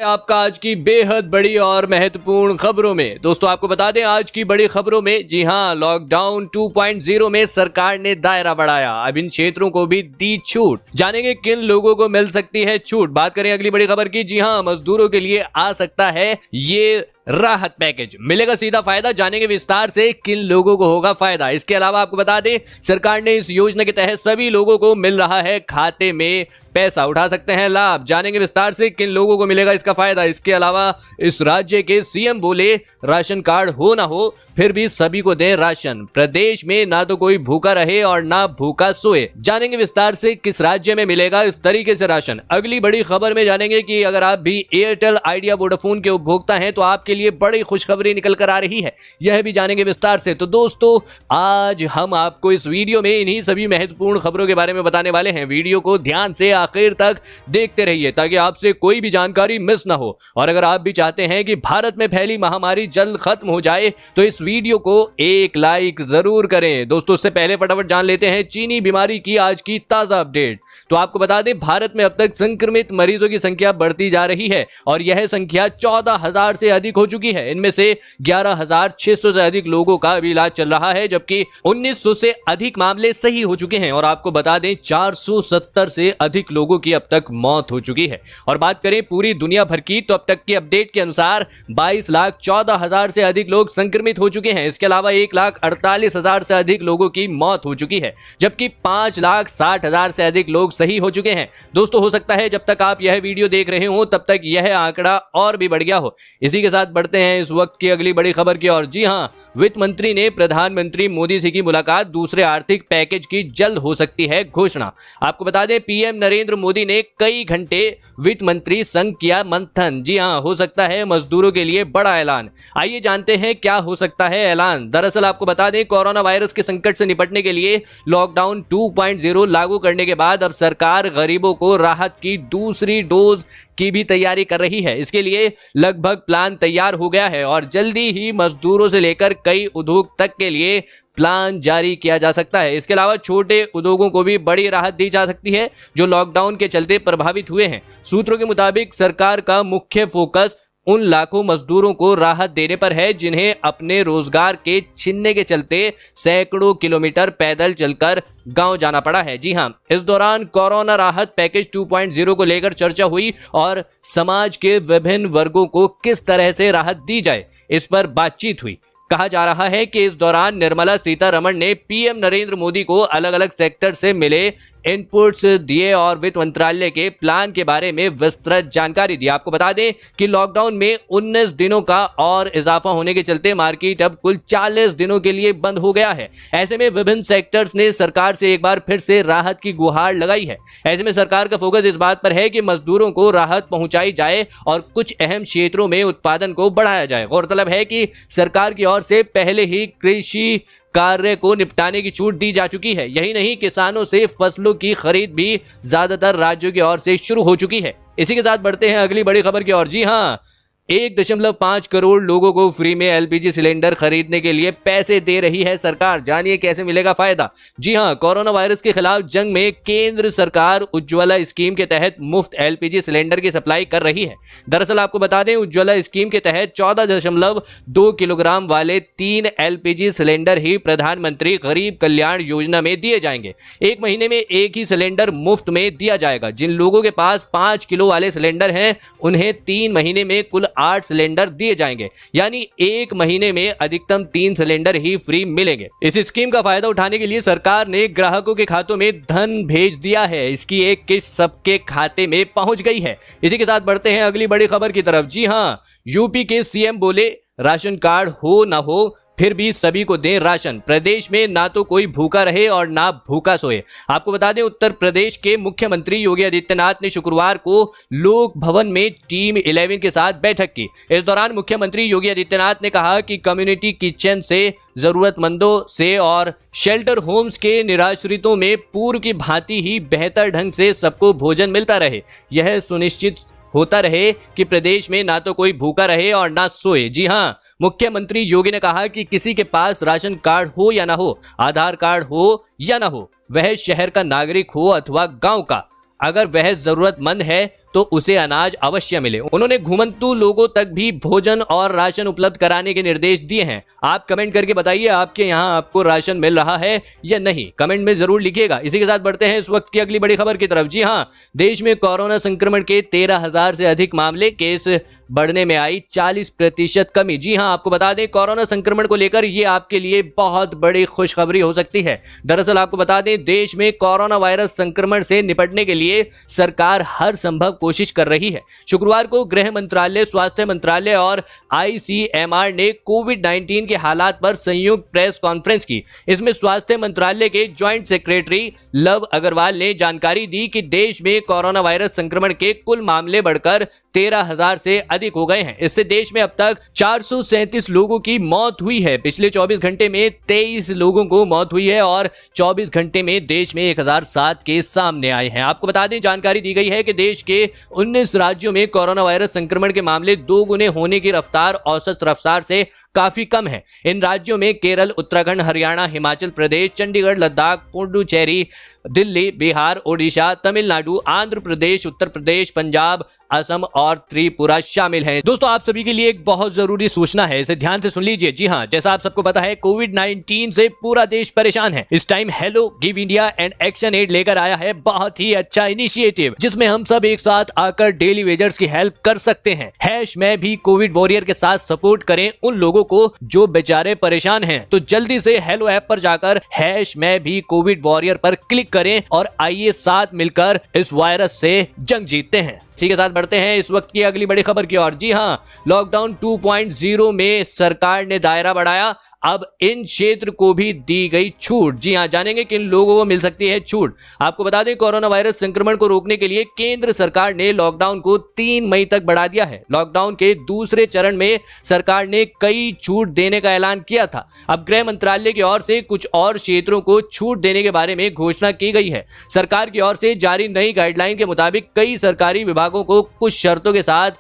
आपका आज की बेहद बड़ी और महत्वपूर्ण खबरों में। दोस्तों आपको बता दें आज की बड़ी खबरों में, जी हां, लॉकडाउन 2.0 में सरकार ने दायरा बढ़ाया। अब इन क्षेत्रों को भी दी छूट। जानेंगे किन लोगों को मिल सकती है छूट। बात करें अगली बड़ी खबर की, जी हां, मजदूरों के लिए आ सकता है ये राहत पैकेज, मिलेगा सीधा फायदा। जानेंगे विस्तार से किन लोगों को होगा फायदा। इसके अलावा आपको बता दें सरकार ने इस योजना के तहत सभी लोगों को मिल रहा है खाते में पैसा, उठा सकते हैं लाभ। जानेंगे विस्तार से किन लोगों को मिलेगा इसका फायदा। इसके अलावा इस राज्य के सीएम बोले राशन कार्ड हो ना हो फिर भी सभी को दें राशन, प्रदेश में ना तो कोई भूखा रहे और ना भूखा सोए। जानेंगे विस्तार से किस राज्य में मिलेगा इस तरीके से राशन। अगली बड़ी खबर में जानेंगे कि अगर आप भी एयरटेल, आइडिया, वोडाफोन के उपभोक्ता हैं तो आपके लिए बड़ी खुशखबरी निकल कर आ रही है, यह भी जानेंगे विस्तार से। तो दोस्तों आज हम आपको इस वीडियो में इन्हीं सभी महत्वपूर्ण खबरों के बारे में बताने वाले हैं। वीडियो को ध्यान से आखिर तक देखते रहिए ताकि आपसे कोई भी जानकारी मिस ना हो। और अगर आप भी चाहते हैं कि भारत में फैली महामारी जल्द खत्म हो जाए तो इस वीडियो को एक लाइक जरूर करें। दोस्तों उससे पहले फटाफट जान लेते हैं चीनी बीमारी की आज की ताजा अपडेट। तो आपको बता दें भारत में अब तक संक्रमित मरीजों की संख्या बढ़ती जा रही है और यह संख्या 14,000 से अधिक हो चुकी है। इनमें से 11,600 से अधिक लोगों का अभी इलाज चल रहा है, जबकि 1900 से अधिक मामले सही हो चुके हैं। और आपको बता दें 470 से अधिक लोगों की अब तक मौत हो चुकी है। और बात करें पूरी दुनिया भर की तो अब तक की अपडेट के अनुसार 22,14,000 से अधिक लोग संक्रमित हो चुके हैं। इसके अलावा 1,48,000 से अधिक लोगों की मौत हो चुकी है, जबकि 5,60,000 से अधिक लोग सही हो चुके हैं। दोस्तों हो सकता है जब तक आप यह वीडियो देख रहे हो तब तक यह आंकड़ा और भी बढ़ गया हो। इसी के साथ बढ़ते हैं इस वक्त की अगली बड़ी खबर की ओर। जी हां, वित्त मंत्री ने प्रधानमंत्री मोदी से की मुलाकात, दूसरे आर्थिक पैकेज की जल्द हो सकती है घोषणा। आपको बता दें पीएम नरेंद्र मोदी ने कई घंटे वित्त मंत्री संग किया मंथन। जी हां, हो सकता है मजदूरों के लिए बड़ा ऐलान। आइए जानते हैं क्या हो सकता है ऐलान। दरअसल आपको बता दें कोरोना वायरस के संकट से निपटने के लिए लॉकडाउन 2.0 लागू करने के बाद अब सरकार गरीबों को राहत की दूसरी डोज की भी तैयारी कर रही है। इसके लिए लगभग प्लान तैयार हो गया है और जल्दी ही मजदूरों से लेकर कई उद्योग तक के लिए प्लान जारी किया जा सकता है। इसके अलावा छोटे उद्योगों को भी बड़ी राहत दी जा सकती है जो लॉकडाउन के चलते प्रभावित हुए हैं। सूत्रों के मुताबिक सरकार का मुख्य फोकस उन लाखों मजदूरों को राहत देने पर है जिन्हें अपने रोजगार के छिनने के चलते सैकड़ों किलोमीटर पैदल चलकर गांव जाना पड़ा है। जी हां, इस दौरान कोरोना राहत पैकेज 2.0 को लेकर चर्चा हुई और समाज के विभिन्न वर्गों को किस तरह से राहत दी जाए इस पर बातचीत हुई। कहा जा रहा है कि इस दौरान निर्मला सीतारमण ने पीएम नरेंद्र मोदी को अलग अलग सेक्टर से मिले इनपुट्स दिए और वित्त मंत्रालय के प्लान के बारे में विस्तृत जानकारी दी। आपको बता दें कि लॉकडाउन में 19 दिनों का और इजाफा होने के चलते मार्केट अब कुल 40 दिनों के लिए बंद हो गया है। ऐसे में विभिन्न सेक्टर्स ने सरकार से एक बार फिर से राहत की गुहार लगाई है। ऐसे में सरकार का फोकस इस बात पर है कि मजदूरों को राहत पहुंचाई जाए और कुछ अहम क्षेत्रों में उत्पादन को बढ़ाया जाए। गौरतलब है कि सरकार की ओर से पहले ही कृषि कार्य को निपटाने की छूट दी जा चुकी है। यही नहीं, किसानों से फसलों की खरीद भी ज्यादातर राज्यों की ओर से शुरू हो चुकी है। इसी के साथ बढ़ते हैं अगली बड़ी खबर की ओर। जी हां, 1.5 करोड़ लोगों को फ्री में एलपीजी सिलेंडर खरीदने के लिए पैसे दे रही है सरकार। जानिए कैसे मिलेगा फायदा। जी हां, कोरोना वायरस के खिलाफ जंग में केंद्र सरकार उज्ज्वला स्कीम के तहत मुफ्त एलपीजी सिलेंडर की सप्लाई कर रही है। दरअसल आपको बता दें उज्ज्वला स्कीम के तहत 14.2 किलोग्राम वाले 3 एलपीजी सिलेंडर ही प्रधानमंत्री गरीब कल्याण योजना में दिए जाएंगे। एक महीने में एक ही सिलेंडर मुफ्त में दिया जाएगा। जिन लोगों के पास 5 किलो वाले सिलेंडर हैं उन्हें 3 महीने में कुल 8 सिलेंडर दिए जाएंगे, यानी एक महीने में अधिकतम 3 सिलेंडर ही फ्री मिलेंगे। इस स्कीम का फायदा उठाने के लिए सरकार ने ग्राहकों के खातों में धन भेज दिया है। इसकी एक किस्त सबके खाते में पहुंच गई है। इसी के साथ बढ़ते हैं अगली बड़ी खबर की तरफ। जी हां, यूपी के सीएम बोले राशन कार्ड हो ना हो फिर भी सभी को दें राशन, प्रदेश में ना तो कोई भूखा रहे और ना भूखा सोए। आपको बता दें उत्तर प्रदेश के मुख्यमंत्री योगी आदित्यनाथ ने शुक्रवार को लोक भवन में टीम 11 के साथ बैठक की। इस दौरान मुख्यमंत्री योगी आदित्यनाथ ने कहा कि कम्युनिटी किचन से जरूरतमंदों से और शेल्टर होम्स के निराश्रितों में पूर्व की भांति ही बेहतर ढंग से सबको भोजन मिलता रहे। यह सुनिश्चित होता रहे कि प्रदेश में ना तो कोई भूखा रहे और ना सोए। जी हां, मुख्यमंत्री योगी ने कहा कि किसी के पास राशन कार्ड हो या ना हो, आधार कार्ड हो या ना हो, वह शहर का नागरिक हो अथवा गांव का, अगर वह जरूरतमंद है तो उसे अनाज अवश्य मिले। उन्होंने घुमंतु लोगों तक भी भोजन और राशन उपलब्ध कराने के निर्देश दिए हैं। आप कमेंट करके बताइए आपके यहाँ आपको राशन मिल रहा है या नहीं, कमेंट में जरूर लिखिएगा। इसी के साथ बढ़ते हैं इस वक्त की अगली बड़ी खबर की तरफ। जी हां, देश में कोरोना संक्रमण के 13,000 से अधिक मामले, केस बढ़ने में आई 40% कमी। जी हां, आपको बता दें कोरोना संक्रमण को लेकर ये आपके लिए बहुत बड़ी खुशखबरी हो सकती है। दरअसल आपको बता दें देश में कोरोना वायरस संक्रमण से निपटने के लिए सरकार हर संभव कोशिश कर रही है। शुक्रवार को गृह मंत्रालय, स्वास्थ्य मंत्रालय और ICMR ने कोविड-19 के हालात पर संयुक्त प्रेस कॉन्फ्रेंस की। इसमें स्वास्थ्य मंत्रालय के ज्वाइंट सेक्रेटरी लव अग्रवाल ने जानकारी दी कि देश में कोरोना वायरस संक्रमण के कुल मामले बढ़कर 13,000 से अधिक हो गए हैं। इससे देश में अब तक 437 लोगों की मौत हुई है। पिछले 24 घंटे में 23 लोगों को मौत हुई है और 24 घंटे में देश में 1007 केस सामने आए हैं। आपको बता दें जानकारी दी गई है कि देश के 19 राज्यों में कोरोना वायरस संक्रमण के मामले 2 गुने होने की रफ्तार औसत रफ्तार से काफी कम है। इन राज्यों में केरल, उत्तराखंड, हरियाणा, हिमाचल प्रदेश, चंडीगढ़, लद्दाख, पुडुचेरी, दिल्ली, बिहार, ओडिशा, तमिलनाडु, आंध्र प्रदेश, उत्तर प्रदेश, पंजाब, असम और त्रिपुरा शामिल हैं। दोस्तों आप सभी के लिए एक बहुत जरूरी सूचना है, इसे ध्यान से सुन लीजिए। जी हां, जैसा आप सबको पता है कोविड-19 से पूरा देश परेशान है। इस time hello give India and action aid लेकर आया है बहुत ही अच्छा इनिशिएटिव, जिसमें हम सब एक साथ आकर डेली वेजर्स की हेल्प कर सकते हैं। मैं भी कोविड वॉरियर के साथ सपोर्ट करें उन लोगों को जो बेचारे परेशान हैं। तो जल्दी से हेलो ऐप पर जाकर मैं भी कोविड वॉरियर पर क्लिक करें और आइए साथ मिलकर इस वायरस से जंग जीतते हैं। इसी के साथ बढ़ते हैं इस वक्त की अगली बड़ी खबर की ओर। जी हां, लॉकडाउन 2.0 में सरकार ने दायरा बढ़ाया, अब इन क्षेत्र को भी दी गई छूट। जी हां, जानेंगे किन लोगों को मिल सकती है छूट। आपको बता दें कोरोना वायरस संक्रमण को रोकने के लिए केंद्र सरकार ने लॉकडाउन को 3 मई तक बढ़ा दिया है। लॉकडाउन के दूसरे चरण में सरकार ने कई छूट देने का ऐलान किया था। अब गृह मंत्रालय की ओर से कुछ और क्षेत्रों को छूट देने के बारे में घोषणा की गई है। सरकार की ओर से जारी नई गाइडलाइन के मुताबिक कई सरकारी विभागों को कुछ शर्तों के साथ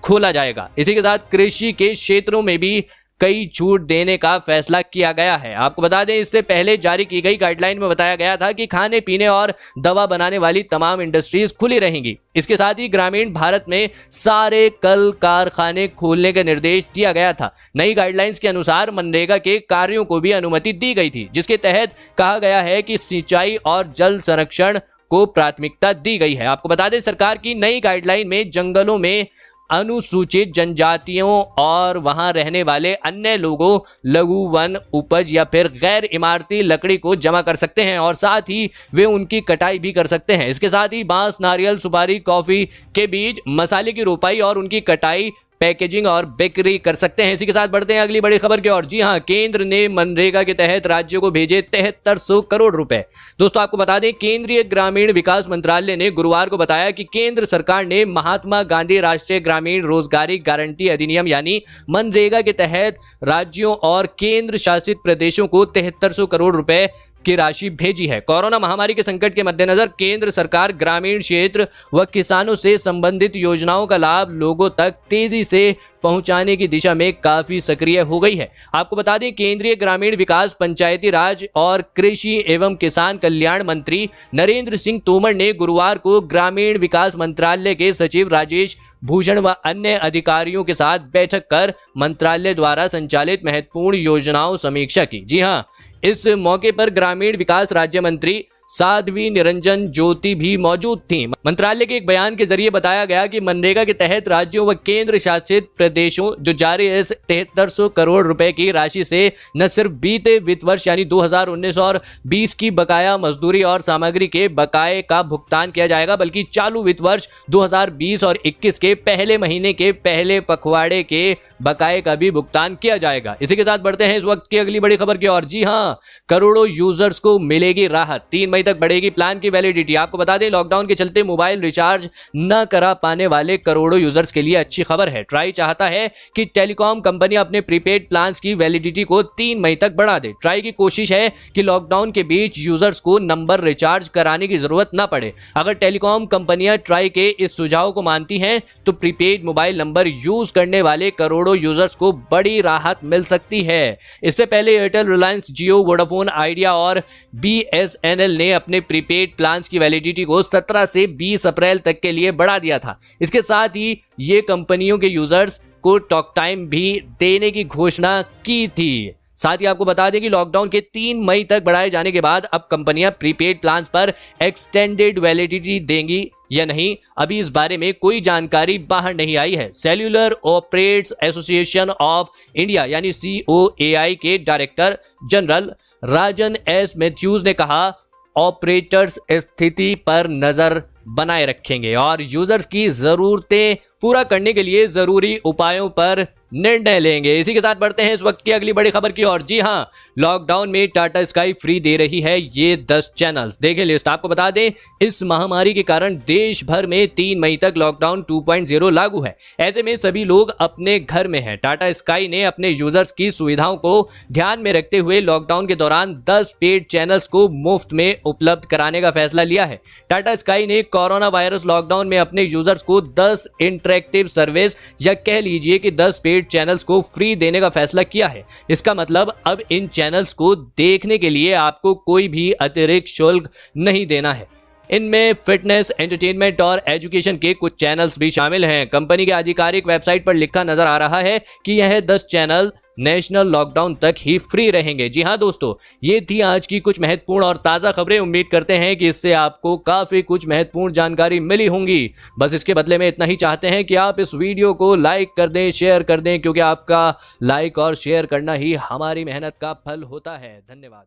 खोला जाएगा। इसी के साथ कृषि के क्षेत्रों में भी कई छूट देने का फैसला किया गया है। आपको बता दें इससे पहले जारी की गई गाइडलाइन में बताया गया था कि खाने पीने और दवा बनाने वाली तमाम इंडस्ट्रीज खुली रहेंगी। इसके साथ ही ग्रामीण भारत में सारे कल कारखाने खोलने का निर्देश दिया गया था। नई गाइडलाइंस के अनुसार मनरेगा के कार्यों को भी अनुमति दी गई थी, जिसके तहत कहा गया है कि सिंचाई और जल संरक्षण को प्राथमिकता दी गई है। आपको बता दें सरकार की नई गाइडलाइन में जंगलों में अनुसूचित जनजातियों और वहां रहने वाले अन्य लोगों लघु वन उपज या फिर गैर इमारती लकड़ी को जमा कर सकते हैं और साथ ही वे उनकी कटाई भी कर सकते हैं। इसके साथ ही बांस, नारियल, सुपारी, कॉफी के बीज, मसाले की रोपाई और उनकी कटाई, पैकेजिंग और बिक्री कर सकते हैं। इसी के साथ बढ़ते हैं अगली बड़ी खबर की ओर। जी हां, केंद्र ने मनरेगा के तहत राज्यों को भेजे 7300 करोड़ रुपए। दोस्तों आपको बता दें केंद्रीय ग्रामीण विकास मंत्रालय ने गुरुवार को बताया कि केंद्र सरकार ने महात्मा गांधी राष्ट्रीय ग्रामीण रोजगारी गारंटी अधिनियम यानी मनरेगा के तहत राज्यों और केंद्र शासित प्रदेशों को 7300 करोड़ रुपए की राशि भेजी है। कोरोना महामारी के संकट के मद्देनजर केंद्र सरकार ग्रामीण क्षेत्र व किसानों से संबंधित योजनाओं का लाभ लोगों तक तेजी से पहुंचाने की दिशा में काफी सक्रिय हो गई है। आपको बता दें केंद्रीय ग्रामीण विकास, पंचायती राज और कृषि एवं किसान कल्याण मंत्री नरेंद्र सिंह तोमर ने गुरुवार को ग्रामीण विकास मंत्रालय के सचिव राजेश भूषण व अन्य अधिकारियों के साथ बैठक कर मंत्रालय द्वारा संचालित महत्वपूर्ण योजनाओं समीक्षा की। जी हां, इस मौके पर ग्रामीण विकास राज्य मंत्री साध्वी निरंजन ज्योति भी मौजूद थी। मंत्रालय के एक बयान के जरिए बताया गया कि मनरेगा के तहत राज्यों व केंद्र शासित प्रदेशों जो जारी इस 7300 करोड़ रुपए की राशि से न सिर्फ बीते वित्त वर्ष यानी 2019 और 20 की बकाया मजदूरी और सामग्री के बकाये का भुगतान किया जाएगा, बल्कि चालू वित्त वर्ष 2020 और 21 के पहले महीने के पहले पखवाड़े के बकाये का भी भुगतान किया जाएगा। इसी के साथ बढ़ते हैं इस वक्त की अगली बड़ी खबर की ओर। जी हां, करोड़ों यूजर्स को मिलेगी राहत, 3 मई तक बढ़ेगी प्लान की वैलिडिटी। आपको बता दें लॉकडाउन के चलते मोबाइल रिचार्ज न करा पाने वाले करोड़ों यूजर्स के लिए अच्छी खबर है। ट्राई चाहता है कि टेलीकॉम कंपनियां अपने प्रीपेड प्लान्स की वैलिडिटी को 3 मई तक बढ़ा दे। ट्राई की कोशिश है कि लॉकडाउन के बीच यूजर्स को नंबर रिचार्ज कराने की जरूरत न पड़े। अगर टेलीकॉम कंपनियां ट्राई के इस सुझाव को मानती हैं तो प्रीपेड मोबाइल नंबर यूज करने वाले करोड़ों यूजर्स को बड़ी राहत मिल सकती है। इससे पहले एयरटेल, रिलायंस जियो, वोडाफोन आइडिया और BSNL ने ने अपने प्रीपेड प्लान्स की वैलिडिटी को 17 से 20 अप्रैल तक के लिए बढ़ा दिया था। इसके साथ ही ये कंपनियों के यूजर्स को टॉक टाइम भी देने की घोषणा की थी। साथ ही आपको बता दें कि लॉकडाउन के 3 मई तक बढ़ाए जाने के बाद अब कंपनियां प्रीपेड प्लान्स पर एक्सटेंडेड वैलिडिटी देंगी या नहीं, अभी इस बारे में कोई जानकारी बाहर नहीं आई है। Cellular operators association of India यानी COAI के डायरेक्टर जनरल राजन एस मैथ्यूज ने कहा, ऑपरेटर्स स्थिति पर नजर बनाए रखेंगे और यूजर्स की जरूरतें पूरा करने के लिए जरूरी उपायों पर निर्णय लेंगे। इसी के साथ बढ़ते हैं इस वक्त की अगली बड़ी खबर की ओर। जी हां, लॉकडाउन में टाटा स्काई फ्री दे रही है ये 10 चैनल्स। देखें लिस्ट। आपको बता दें, इस महामारी के कारण देश भर में 3 मई तक लॉकडाउन 2.0 लागू है। ऐसे में सभी लोग अपने घर में हैं। टाटा स्काई ने अपने यूजर्स की सुविधाओं को ध्यान में रखते हुए लॉकडाउन के दौरान 10 पेड चैनल्स को मुफ्त में उपलब्ध कराने का फैसला लिया है। टाटा स्काई ने कोरोना वायरस लॉकडाउन में अपने यूजर्स को 10 इंटरैक्टिव सर्विस या कह लीजिए कि 10 पेड चैनल्स को फ्री देने का फैसला किया है। इसका मतलब अब इन चैनल्स को देखने के लिए आपको कोई भी अतिरिक्त शुल्क नहीं देना है। इनमें फिटनेस, एंटरटेनमेंट और एजुकेशन के कुछ चैनल्स भी शामिल हैं। कंपनी के आधिकारिक वेबसाइट पर लिखा नजर आ रहा है कि यह 10 चैनल नेशनल लॉकडाउन तक ही फ्री रहेंगे। जी हां दोस्तों, ये थी आज की कुछ महत्वपूर्ण और ताज़ा खबरें। उम्मीद करते हैं कि इससे आपको काफ़ी कुछ महत्वपूर्ण जानकारी मिली होंगी। बस इसके बदले में इतना ही चाहते हैं कि आप इस वीडियो को लाइक कर दें, शेयर कर दें, क्योंकि आपका लाइक और शेयर करना ही हमारी मेहनत का फल होता है। धन्यवाद।